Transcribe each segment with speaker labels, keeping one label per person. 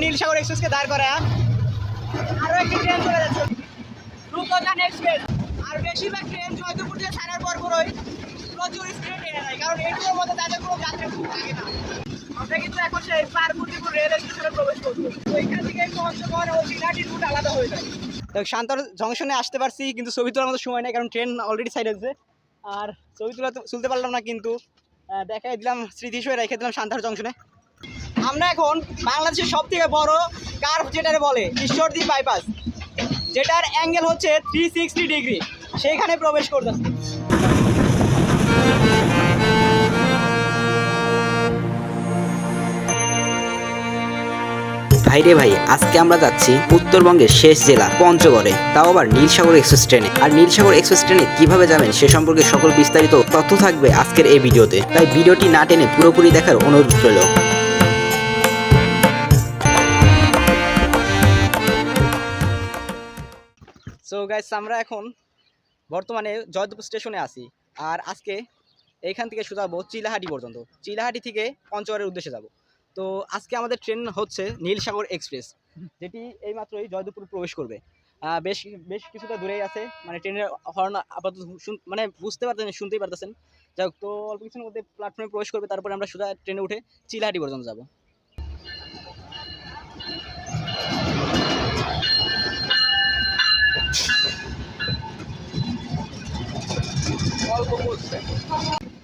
Speaker 1: নীলসাগর এক্সপ্রেসকে দাঁড় করায় আরও একটি ট্রেন চলে যাচ্ছে রূপজান এক্সপ্রেস। আর বেশিরভাগ ট্রেন জয়দেবপুর দিয়ে ছাড়ার পরই প্রচুর স্পিডে ট্রেনে যায়, কারণ এইগুলোর মধ্যে তাদের কোনো যাত্রী থাকে না। আমরা কিন্তু এখন সেই পার্বতীপুর রেল স্টেশনে প্রবেশ করবো। ওইখান থেকে পঞ্চগড় ও চিলাহাটির রুট আলাদা হয়ে যায়। শান্তর জংশনে আসতে পারছি, কিন্তু ছবি তোলার মতো সময় নেই, কারণ ট্রেন অলরেডি সাইড আছে। আর ছবি তুলতে পারলাম না, কিন্তু দেখাই দিলাম, স্মৃতি হিসেবে রেখে দিলাম শান্তর জংশনে। আমরা এখন বাংলাদেশের সব থেকে বড় কার্ভ যেটারে বলে ঈশ্বরদী বাইপাস, যেটার অ্যাঙ্গেল হচ্ছে 360 ডিগ্রি, সেইখানে প্রবেশ করতেছি।
Speaker 2: ভাইরে ভাই, আজকে আমরা যাচ্ছি উত্তরবঙ্গের শেষ জেলা পঞ্চগড়ে, তাও আবার নীলসাগর এক্সপ্রেস ট্রেনে। আর নীলসাগর এক্সপ্রেস ট্রেনে কিভাবে যাবেন সে সম্পর্কে সকল বিস্তারিত তথ্য থাকবে আজকের এই ভিডিওতে, তাই ভিডিওটি না টেনে পুরোপুরি দেখার অনুরোধ রইল।
Speaker 1: সো গাইস, আমরা এখন বর্তমানে জয়দেবপুর স্টেশনে আছি। আর আজকে এইখান থেকে সোজা যাবো চিলাহাটি পর্যন্ত, চিলাহাটি থেকে পঞ্চগড়ের উদ্দেশ্যে যাব। তো আজকে আমাদের ট্রেন হচ্ছে নীলসাগর এক্সপ্রেস, যেটি এইমাত্রই জয়দেবপুর প্রবেশ করবে। বেশ বেশ কিছুটা দূরেই আছে, মানে ট্রেনের হর্ন আপাতত মানে বুঝতে পারতেছেন, শুনতেই পারতেছেন। যাই হোক, তো অল্প কিছুর মধ্যে প্ল্যাটফর্মে প্রবেশ করবে, তারপরে আমরা সোজা ট্রেনে উঠে চিলাহাটি পর্যন্ত যাব।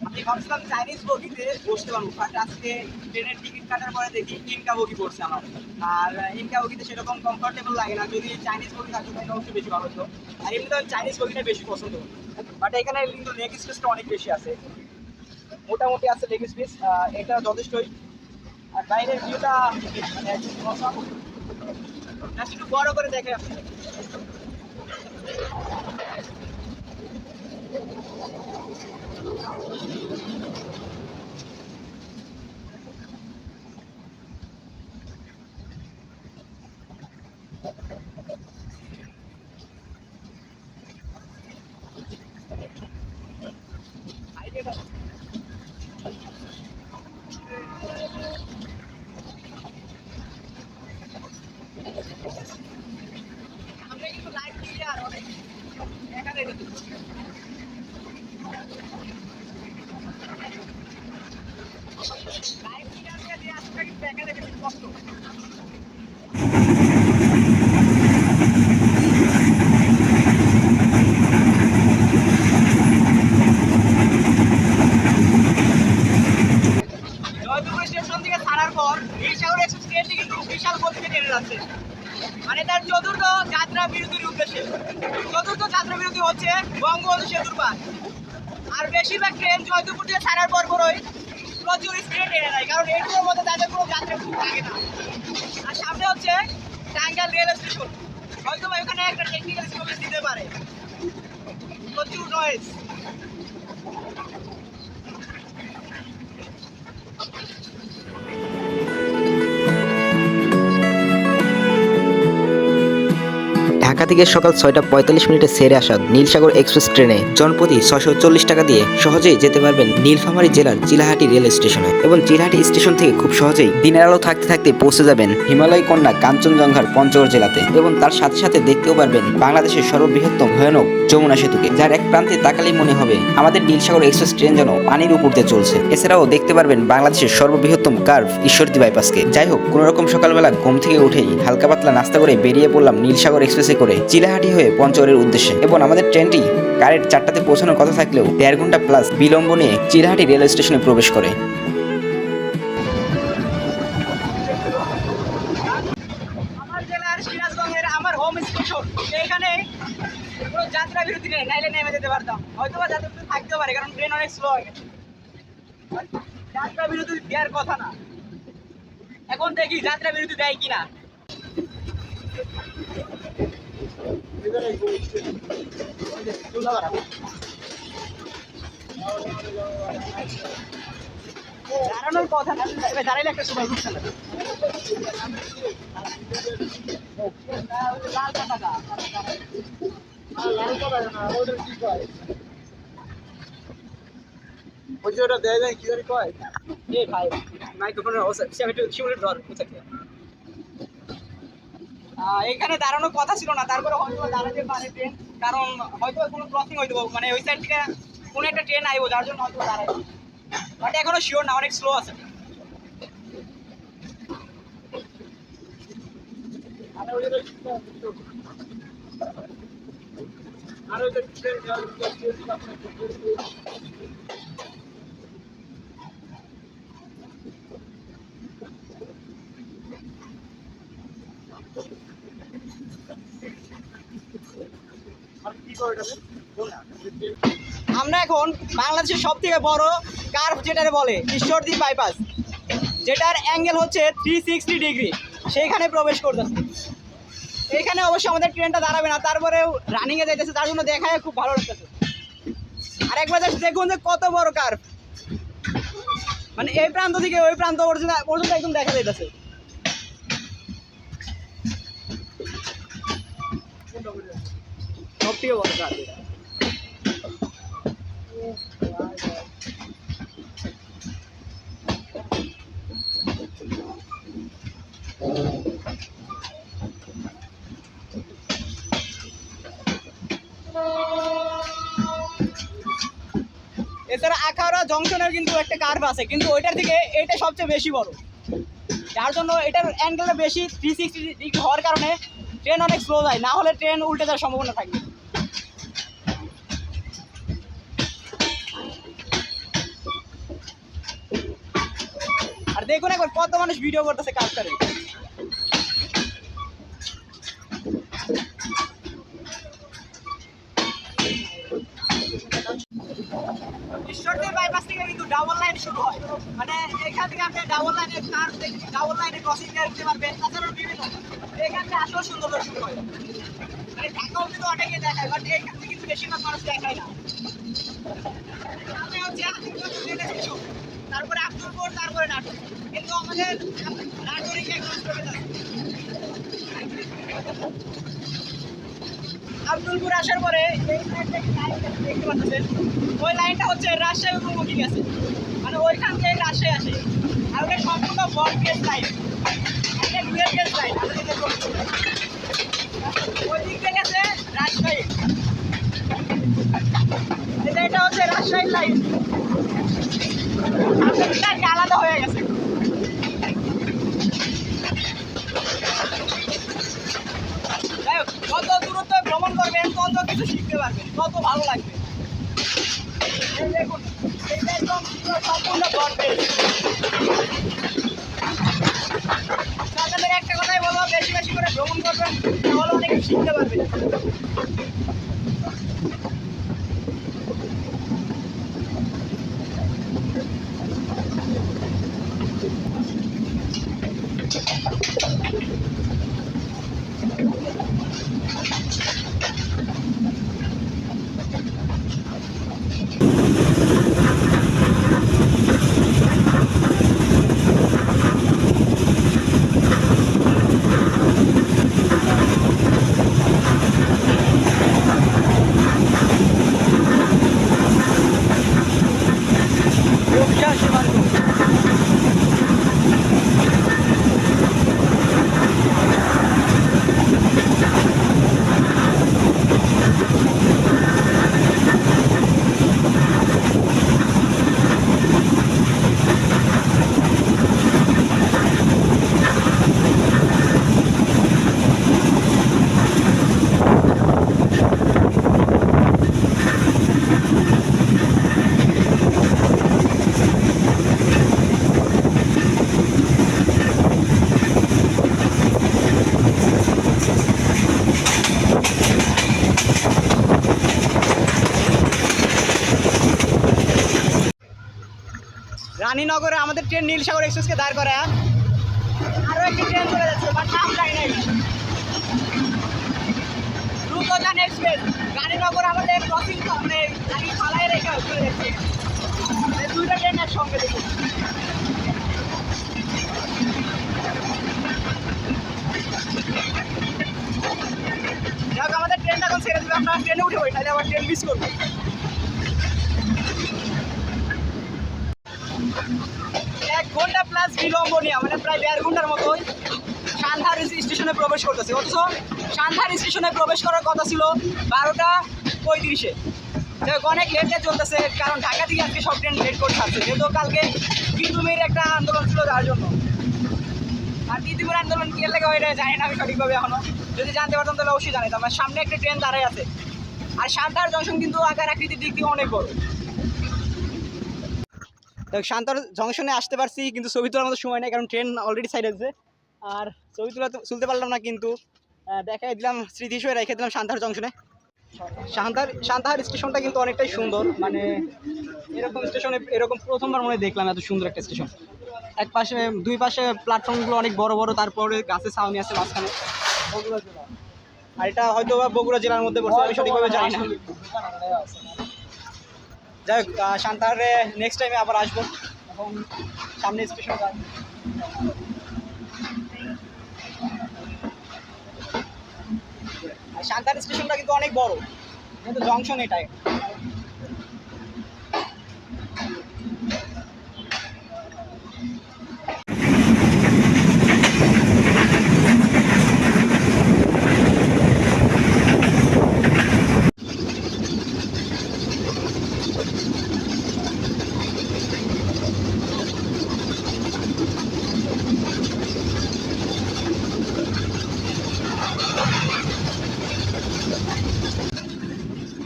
Speaker 1: আমি ভাবছিলাম চাইনিজ বগিতে বসতে পারবো, বাট আজকে ট্রেনের টিকিট কাটার পরে দেখি ইনকা বগি পড়ছে আমার। আর ইনকা বগিতে সেরকম কমফর্টেবল লাগে না, যদি চাইনিজ বগি থাকতো তাহলে অবশ্যই বেশি ভালো হতো। আর এমনিতে আমি চাইনিজ বগিটা বেশি পছন্দ করি, বাট এখানে কিন্তু লেগ স্পেসটা অনেক বেশি আছে, মোটামুটি আছে লেগ স্পেস, এটা যথেষ্টই। আর বাইরের ভিউটা মানে একটু বড় করে দেখে আপনি। আমরা কিন্তু লাইট ক্লিয়ার অনেক এখানে লাইট ক্লিয়ার দিয়ে আসলে কিন্তু এখানে বেশি কষ্ট। জয়দেবপুর স্টেশন থেকে ছাড়ার পর নীলসাগর এক্সপ্রেস ট্রেনটি কিন্তু বিশাল গতিতে ট্রেনে যাচ্ছে, মানে তার চতুর্থ যাত্রা বিরতির উদ্দেশ্যে। চতুর্থ যাত্রা বিরতি হচ্ছে বঙ্গবন্ধু সেতুর পার। আর বেশিরভাগ ট্রেন জয়দেবপুর থেকে ছাড়ার পরই প্রচুর স্পিডে ট্রেনে যায়, কারণ এইগুলোর মধ্যে তাদের কোনো যাত্রা থাকে না। আর সামনে হচ্ছে টাঙ্গাইল রেল স্টেশন, হয়তো বা ওখানে একটা টেকনিক্যাল স্টপেজ দিতে পারে, প্রচুর নয়েজ।
Speaker 2: ঢাকা থেকে সকাল 6:45 ছেড়ে আসা নীলসাগর এক্সপ্রেস ট্রেনে জনপ্রতি 640 টাকা দিয়ে সহজেই যেতে পারবেন নীলফামারী জেলার চিলাহাটি রেল স্টেশনে। এবং চিলাহাটি স্টেশন থেকে খুব সহজেই দিনের আলো থাকতে থাকতে পৌঁছে যাবেন হিমালয় কন্যা কাঞ্চনজঙ্ঘার পঞ্চগড় জেলাতে। এবং তার সাথে সাথে দেখতেও পারবেন বাংলাদেশের সর্ববৃহত্তম ভয়ানক যমুনা সেতুকে, যার এক প্রান্তে তাকালেই মনে হবে আমাদের নীলসাগর এক্সপ্রেস ট্রেন যেন পানির উপর দিয়ে চলছে। এছাড়াও দেখতে পারবেন বাংলাদেশের সর্ববৃহত্তম কার্ভ ঈশ্বরদী বাইপাসকে। যাই হোক, কোনো রকম সকালবেলা ঘুম থেকে উঠেই হালকা পাতলা নাস্তা করে বেরিয়ে পড়লাম নীলসাগর এক্সপ্রেসে করে চিলাহাটি হয়ে পঞ্চগড়ের উদ্দেশ্যে। এবং আমাদের ট্রেনটি কারেক্ট 4টাতে পৌঁছানোর কথা থাকলেও 1.5 ঘন্টা প্লাস বিলম্ব নিয়ে চিলাহাটি রেল স্টেশনে প্রবেশ করে।
Speaker 1: আমার জেলার সিরাজগঞ্জের আমার হোম স্টেশন, এখানে কোনো যাত্রা বিরতি নেই, নাইলে নেমে যেতে পারতাম। হয়তো বা যাত্রা বিরতি থাকতে পারে, কারণ ট্রেন অনেক স্লো হয়ে গেছে। যাত্রা বিরতি দেওয়ার কথা না, এখন দেখি যাত্রা বিরতি দেয় কিনা। দাঁড়ানোর কথা না, দাঁড়াইলে একটা সময় বুঝতে না। লাল পাতাটা ওটা দেয় যায় কি জানি কয়। এ ভাই মাইক্রোফোনের অবস্থা, সে আমি একটু শিমুলেট ধর বুঝতে। এখানে দাঁড়ানোর কথা ছিল না, তারপরে হয়তো দাঁড়াতে পারে ট্রেন, কারণ হয়তো কোনো ক্রসিং হয়তো মানে ওই সাইড থেকে কোনো একটা ট্রেন আইবো, যার জন্য হয়তো দাঁড়ায়, বাট এখনো শিওর না, অনেক স্লো আছে। আমরা এখন বাংলাদেশের সব থেকে বড় কার্ভ যেটারে বলে ঈশ্বরদী বাইপাস, যেটার অ্যাঙ্গেল হচ্ছে 360 ডিগ্রি, সেইখানে প্রবেশ করতেছে। এইখানে অবশ্যই আমাদের ট্রেনটা দাঁড়াবে না, তারপরেও রানিংয়ে যাইতেছে, তার জন্য দেখায় খুব ভালো লাগতেছে। আর একবার জাস্ট দেখুন যে কত বড় কার্ভ, মানে এই প্রান্ত থেকে ওই প্রান্ত পর্যন্ত একদম দেখা যাইতেছে। সব থেকে বড় কার্ভ এটা। এছাড়া আখাউড়া জংশনের কিন্তু একটা কার্ভ আছে, কিন্তু ওইটার থেকে এটা সবচেয়ে বেশি বড়, যার জন্য এটার অ্যাঙ্গেলটা বেশি 360 ডিগ্রি হওয়ার কারণে ট্রেন অনেক স্লো যায়, না হলে ট্রেন উল্টে যাওয়ার সম্ভাবনা থাকবে। আর দেখুন একবার কত মানুষ ভিডিও করতেছে কার্ভটারে। ঈশ্বরদীর বাইপাস থেকে কিন্তু ডাবল লাইন শুরু হয়, মানে এখান থেকে আপনি ডাবল লাইনে ডাবল লাইনে ক্রসিং করতে পারবেন, তাছাড়াও বিভিন্ন এখান থেকে আসলে সুন্দর শুরু হয়। মানে ঢাকা অব্দি তো অনেকে দেখায়, বাট এখান থেকে কিন্তু বেশিরভাগ মানুষ দেখায় না। তারপরে আব্দুলপুর, তারপরে নাটোর, কিন্তু আমাদের নাটোরে গিয়ে ক্রস করে যাচ্ছে। আব্দুলপুর আসার পরে এই সাইডটা দেখতে পাচ্ছেন, ওই লাইনটা হচ্ছে রাজশাহী অভিমুখী গেছে, মানে ওইখান থেকে রাজশাহী আসে। আর ওটা সম্পূর্ণ ব্রড গেজ লাইন, একটা ডুয়েল গেজ লাইন। ওই দিক থেকে গেছে রাজশাহী, এটা হচ্ছে রাজশাহী লাইন, আলাদা হয়ে গেছে। কত দূরত্ব ভ্রমণ করবেন তত কিছু শিখতে পারবেন, তত ভালো লাগবে। দেখুন এটা একদম সম্পূর্ণ গর্বের। আপনাদের একটা কথাই বলবো, বেশি বেশি করে ভ্রমণ করবেন, তাহলে অনেক কিছু শিখতে পারবেন। রানীনগরে আমাদের ট্রেন নীলসাগর এক্সপ্রেসকে দাঁড় করা, আরও একটি ট্রেন চলে যাচ্ছে, বাট নাম জানি নাই, দ্রুতযান এক্সপ্রেস। রানীনগর আমাদের ক্রসিং মানে গাড়ি ফালায় রেখে চলে যাচ্ছে, দুইটা ট্রেন একসঙ্গে দেখুন। যাক আমাদের ট্রেনটা এখন ছেড়ে দেবে, আমরা ট্রেনে উঠে পড়ি, তাহলে আবার ট্রেন মিস করবো। 1 ঘন্টা প্লাস বিলম্ব নিয়ে, মানে প্রায় 1.5 ঘন্টার মতোই সান্ধার স্টেশনে প্রবেশ করতেছে, অথচ সান্ধার স্টেশনে প্রবেশ করার কথা ছিল 12:35-এ। অনেক লেটে চলতেছে, কারণ ঢাকা থেকে আজকে সব ট্রেন লেট করে থাকছে, যেহেতু কালকে বিদ্যুমের একটা আন্দোলন ছিল তার জন্য। আর বিদ্যুমের আন্দোলন কি লেগে হয় জানি না আমি সঠিকভাবে এখনো, যদি জানতে পারতাম তাহলে অবশ্যই জানিতাম। আর সামনে একটা ট্রেন দাঁড়ায় আছে, আর সান্তার জংশন কিন্তু আকার আকৃতির দিক দিয়ে অনেক বড়। সান্তার জংশনে আসতে পারছি, কিন্তু ছবি তোলার মতো সময় নেই, কারণ ট্রেন অলরেডি সাইড আছে। আর ছবি তুলতে পারলাম না, কিন্তু দেখাই দিলাম, স্মৃতি হিসেবে রেখে দিলাম সান্তার জংশনে। সান্তাহার স্টেশনটা কিন্তু অনেকটাই সুন্দর, মানে এরকম স্টেশনে এরকম প্রথমবার মনে দেখলাম এত সুন্দর একটা স্টেশন। এক পাশে দুই পাশে প্ল্যাটফর্মগুলো অনেক বড় বড়, তারপরে গাছের ছাউনি আছে মাঝখানে। বগুড়া জেলা, আর এটা হয়তো বা বগুড়া জেলার মধ্যে পড়ছে, আমি সঠিকভাবে জানি না। যাই হোক, সান্তাহারে নেক্সট টাইমে আবার আসবো। এখন সামনে স্টেশন যাই। সান্তাহার স্টেশনটা কিন্তু অনেক বড়, কিন্তু জংশন এটাই।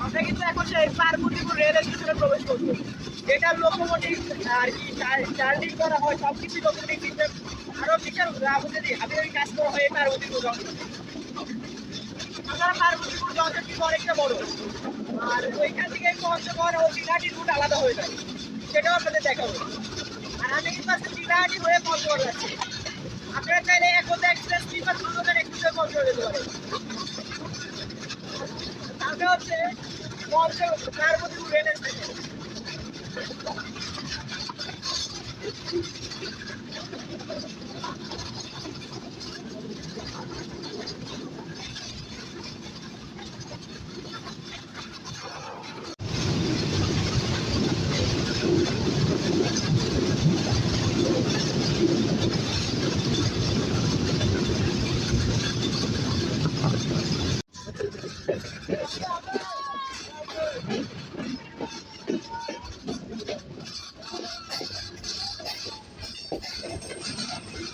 Speaker 1: আমরা কিন্তু এখন সেই পার্বতীপুর রেল স্টেশনে প্রবেশ করছি, যেটা লোকোমোটিভ আর কি চার্জিং করা হয়, সব কিছু লোকোমোটিভ সিস্টেম আরও বিশাল হাবিজাবি কাজ করা হয় এই পার্বতীপুর জংশন। তাছাড়া পার্বতীপুর জংশন কিন্তু অনেকটা বড়, আর ওইখান থেকে পঞ্চগড় ও চিলাহাটির রুট আলাদা হয়ে যায়, সেটাও আপনাদের দেখাবো। আর আমি কিন্তু আজকে চিলাহাটি হয়ে পঞ্চগড় যাচ্ছি। আপনারা চাইলে একতা এক্সপ্রেস কিংবা দুর্গের এক্সপ্রেসে পঞ্চগড় যেতে পারেন। সামনে হচ্ছে পার্বতীপুর রেল স্টেশন।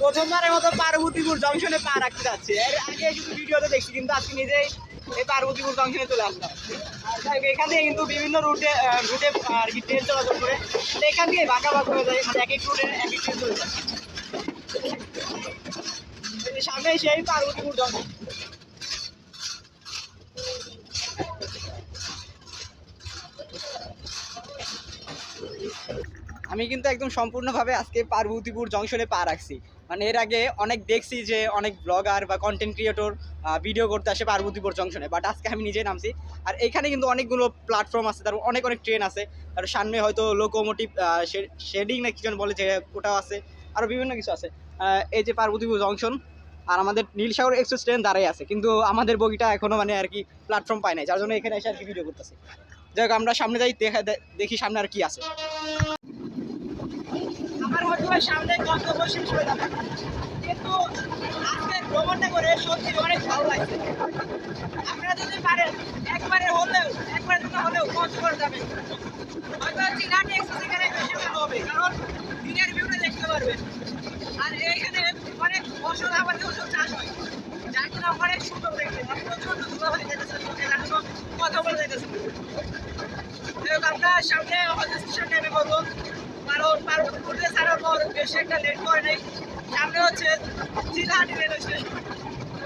Speaker 1: প্রথমবারের মতো পার্বতীপুর জংশনে পা রাখতে যাচ্ছে। এর আগে শুধু ভিডিওতে দেখছি, কিন্তু আজকে নিজেই এই পার্বতীপুর জংশনে চলে আসলাম। আর এখান থেকে কিন্তু বিভিন্ন রুটে আর কি ট্রেন চলাচল করে, এখান থেকে বাঁকা বাঁকা হয়ে যায়, মানে এক এক রুটে এক এক ট্রেন চলে যায়। সামনে সেই পার্বতীপুর জংশন। আমি কিন্তু একদম সম্পূর্ণভাবে আজকে পার্বতীপুর জংশনে পা রাখছি। মানে এর আগে অনেক দেখছি যে অনেক ব্লগার বা কন্টেন্ট ক্রিয়েটর ভিডিও করতে আসে পার্বতীপুর জংশনে, বাট আজকে আমি নিজেই নামছি। আর এখানে কিন্তু অনেকগুলো প্ল্যাটফর্ম আছে, তারপর অনেক অনেক ট্রেন আছে, আর সামনে হয়তো লোকোমোটিভ শেডিং না কি যেন বলে, যে ওটাও আছে, আরও বিভিন্ন কিছু আছে। এই যে পার্বতীপুর জংশন, আর আমাদের নীলসাগর এক্সপ্রেস ট্রেন দাঁড়াই আছে, কিন্তু আমাদের বগিটা এখনও মানে আর কি প্ল্যাটফর্ম পায় নাই, যার জন্য এখানে এসে আর কি ভিডিও করতেছি। যাই হোক, আমরা সামনে যাই, দেখি সামনে আর কি আছে। আমার হয়তো সামনে গন্তব্য শেষ হয়ে যাবে, কিন্তু আজকের ভ্রমণটা করে সত্যি অনেক ভালো লাগছে। আপনারা যদি পারেন একবারে হলেও পঞ্চগড় যাবেন, হয়তো চিলাহাটি এক্সপ্রেস এখানে বেশি ভালো হবে, কারণ দিনের ভিউটা দেখতে পারবেন। আর এইখানে অনেক ফসল আবাদি ফসল চাষ হয়, যার জন্য অনেক সুন্দর দেখতে। প্রচুর ধুলাবালি যেতেছে, কথা বলে যেতেছে। আমরা সামনে স্টেশন নেমে বলবো, কারণ পার্বতীপুর দিয়ে ছাড়ার পর বেশি একটা লেট করে নেই। সামনে হচ্ছে চিলাহাটি রেল স্টেশন,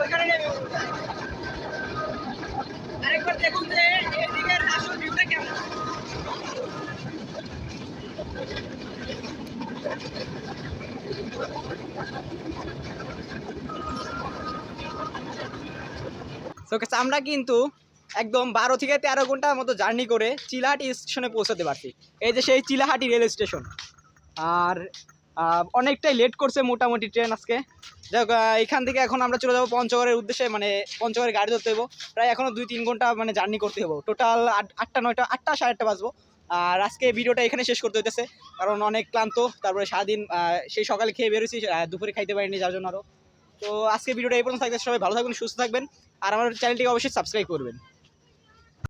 Speaker 1: ওইখানে নেমে আরেকবার দেখুন যে এদিকের আসল ভিউটা কেমন। আমরা কিন্তু একদম 12 থেকে 13 ঘন্টার মতো জার্নি করে চিলাহাটি স্টেশনে পৌঁছাতে পারছি। এই যে সেই চিলাহাটি রেল স্টেশন। আর অনেকটাই লেট করছে মোটামুটি ট্রেন আজকে। যাই হোক, এখান থেকে এখন আমরা চলে যাবো পঞ্চগড়ের উদ্দেশ্যে, মানে পঞ্চগড়ের গাড়ি ধরতে হবো। প্রায় এখনও 2-3 ঘন্টা মানে জার্নি করতে হবো, টোটাল 8টা সাড়ে 8টা বাজবো। আর আজকে ভিডিওটা এখানে শেষ করতে হইতেছে, কারণ অনেক ক্লান্ত। তারপরে সারাদিন সেই সকালে খেয়ে বেরোছি, দুপুরে খাইতে পারিনি, যার জন্য আরও তো আজকে ভিডিওটা এই পর্যন্ত থাকবে, সবাই ভালো থাকবেন, সুস্থ থাকবেন, আর আমার চ্যানেলটিকে অবশ্যই সাবস্ক্রাইব করবেন।